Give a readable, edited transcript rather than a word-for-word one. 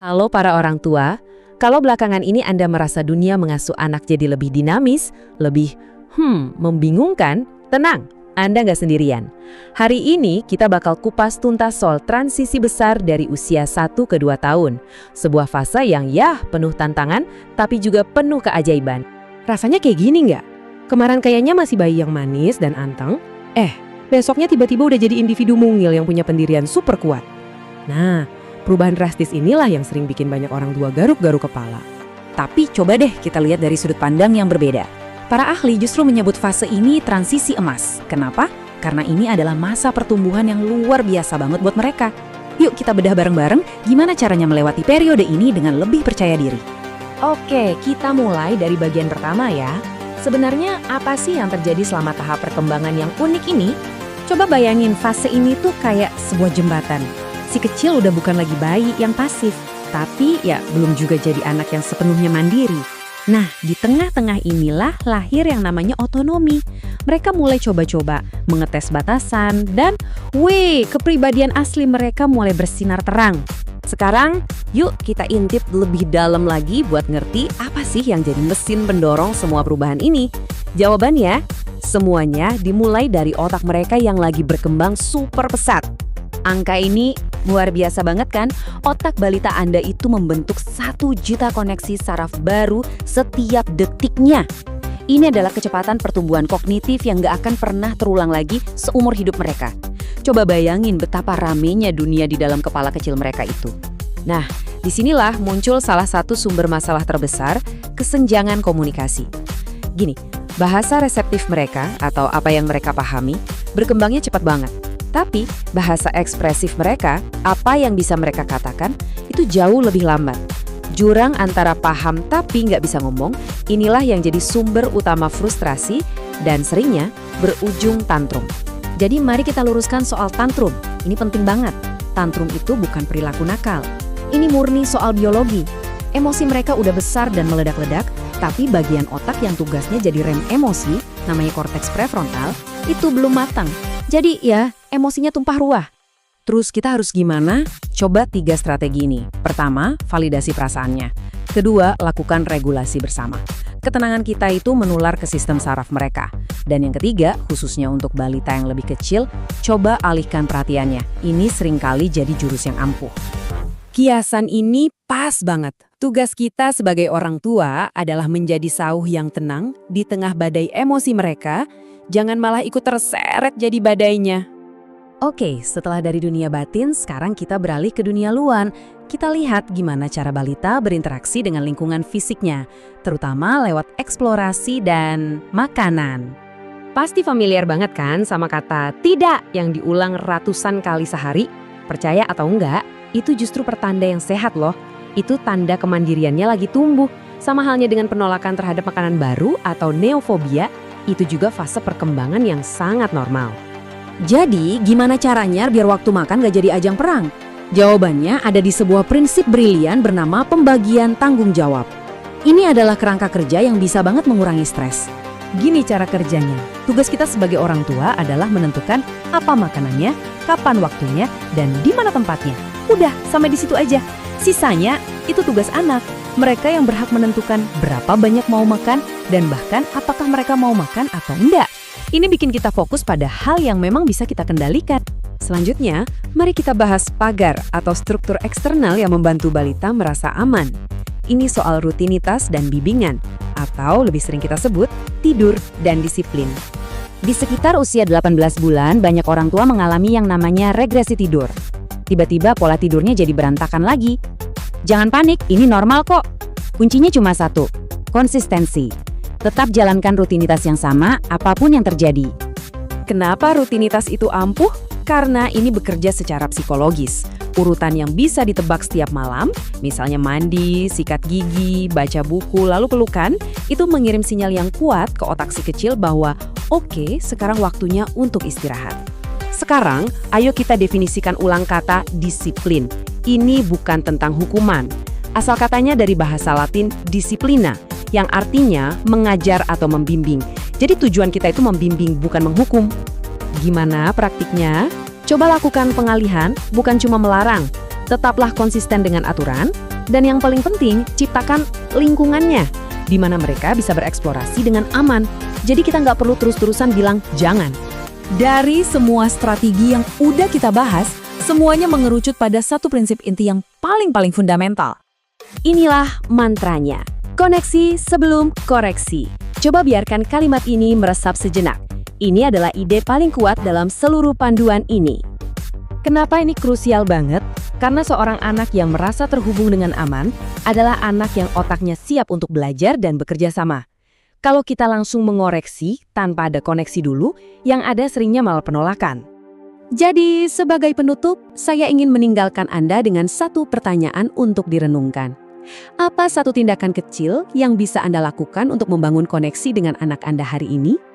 Halo para orang tua, kalau belakangan ini Anda merasa dunia mengasuh anak jadi lebih dinamis, lebih membingungkan, tenang, Anda nggak sendirian. Hari ini kita bakal kupas tuntas soal transisi besar dari usia 1 ke 2 tahun. Sebuah fase yang penuh tantangan, tapi juga penuh keajaiban. Rasanya kayak gini nggak? Kemarin kayaknya masih bayi yang manis dan anteng, besoknya tiba-tiba udah jadi individu mungil yang punya pendirian super kuat. Nah, perubahan drastis inilah yang sering bikin banyak orang tua garuk-garuk kepala. Tapi coba deh kita lihat dari sudut pandang yang berbeda. Para ahli justru menyebut fase ini transisi emas. Kenapa? Karena ini adalah masa pertumbuhan yang luar biasa banget buat mereka. Yuk kita bedah bareng-bareng gimana caranya melewati periode ini dengan lebih percaya diri. Oke, kita mulai dari bagian pertama ya. Sebenarnya apa sih yang terjadi selama tahap perkembangan yang unik ini? Coba bayangin fase ini tuh kayak sebuah jembatan. Si kecil udah bukan lagi bayi yang pasif, tapi belum juga jadi anak yang sepenuhnya mandiri. Nah, di tengah-tengah inilah lahir yang namanya otonomi. Mereka mulai coba-coba mengetes batasan dan kepribadian asli mereka mulai bersinar terang. Sekarang, yuk kita intip lebih dalam lagi buat ngerti apa sih yang jadi mesin pendorong semua perubahan ini. Jawabannya, semuanya dimulai dari otak mereka yang lagi berkembang super pesat. Angka ini luar biasa banget kan? Otak balita Anda itu membentuk 1 juta koneksi saraf baru setiap detiknya. Ini adalah kecepatan pertumbuhan kognitif yang gak akan pernah terulang lagi seumur hidup mereka. Coba bayangin betapa ramenya dunia di dalam kepala kecil mereka itu. Nah, disinilah muncul salah satu sumber masalah terbesar, kesenjangan komunikasi. Gini, bahasa reseptif mereka atau apa yang mereka pahami berkembangnya cepat banget. Tapi bahasa ekspresif mereka, apa yang bisa mereka katakan, itu jauh lebih lambat. Jurang antara paham tapi nggak bisa ngomong, inilah yang jadi sumber utama frustrasi dan seringnya berujung tantrum. Jadi mari kita luruskan soal tantrum. Ini penting banget. Tantrum itu bukan perilaku nakal. Ini murni soal biologi. Emosi mereka udah besar dan meledak-ledak, tapi bagian otak yang tugasnya jadi rem emosi, namanya korteks prefrontal, itu belum matang. Jadi emosinya tumpah ruah. Terus kita harus gimana? Coba 3 strategi ini. Pertama, validasi perasaannya. Kedua, lakukan regulasi bersama. Ketenangan kita itu menular ke sistem saraf mereka. Dan yang ketiga, khususnya untuk balita yang lebih kecil, coba alihkan perhatiannya. Ini seringkali jadi jurus yang ampuh. Kiasan ini pas banget. Tugas kita sebagai orang tua adalah menjadi sauh yang tenang di tengah badai emosi mereka. Jangan malah ikut terseret jadi badainya. Oke, setelah dari dunia batin, sekarang kita beralih ke dunia luar. Kita lihat gimana cara balita berinteraksi dengan lingkungan fisiknya, terutama lewat eksplorasi dan makanan. Pasti familiar banget kan sama kata tidak yang diulang ratusan kali sehari? Percaya atau enggak, itu justru pertanda yang sehat loh. Itu tanda kemandiriannya lagi tumbuh. Sama halnya dengan penolakan terhadap makanan baru atau neofobia, itu juga fase perkembangan yang sangat normal. Jadi, gimana caranya biar waktu makan gak jadi ajang perang? Jawabannya ada di sebuah prinsip brilian bernama pembagian tanggung jawab. Ini adalah kerangka kerja yang bisa banget mengurangi stres. Gini cara kerjanya. Tugas kita sebagai orang tua adalah menentukan apa makanannya, kapan waktunya, dan di mana tempatnya. Udah, sampai di situ aja. Sisanya, itu tugas anak. Mereka yang berhak menentukan berapa banyak mau makan dan bahkan apakah mereka mau makan atau enggak. Ini bikin kita fokus pada hal yang memang bisa kita kendalikan. Selanjutnya, mari kita bahas pagar atau struktur eksternal yang membantu balita merasa aman. Ini soal rutinitas dan bimbingan, atau lebih sering kita sebut tidur dan disiplin. Di sekitar usia 18 bulan, banyak orang tua mengalami yang namanya regresi tidur. Tiba-tiba pola tidurnya jadi berantakan lagi. Jangan panik, ini normal kok. Kuncinya cuma satu, konsistensi. Tetap jalankan rutinitas yang sama, apapun yang terjadi. Kenapa rutinitas itu ampuh? Karena ini bekerja secara psikologis. Urutan yang bisa ditebak setiap malam, misalnya mandi, sikat gigi, baca buku, lalu pelukan, itu mengirim sinyal yang kuat ke otak si kecil bahwa oke, sekarang waktunya untuk istirahat. Sekarang, ayo kita definisikan ulang kata disiplin. Ini bukan tentang hukuman. Asal katanya dari bahasa Latin disciplina, yang artinya mengajar atau membimbing. Jadi tujuan kita itu membimbing, bukan menghukum. Gimana praktiknya? Coba lakukan pengalihan, bukan cuma melarang. Tetaplah konsisten dengan aturan, dan yang paling penting, ciptakan lingkungannya, di mana mereka bisa bereksplorasi dengan aman. Jadi kita nggak perlu terus-terusan bilang jangan. Dari semua strategi yang udah kita bahas, semuanya mengerucut pada satu prinsip inti yang paling fundamental. Inilah mantranya, koneksi sebelum koreksi. Coba biarkan kalimat ini meresap sejenak. Ini adalah ide paling kuat dalam seluruh panduan ini. Kenapa ini krusial banget? Karena seorang anak yang merasa terhubung dengan aman adalah anak yang otaknya siap untuk belajar dan bekerja sama. Kalau kita langsung mengoreksi tanpa ada koneksi dulu, yang ada seringnya malah penolakan. Jadi, sebagai penutup, saya ingin meninggalkan Anda dengan satu pertanyaan untuk direnungkan. Apa satu tindakan kecil yang bisa Anda lakukan untuk membangun koneksi dengan anak Anda hari ini?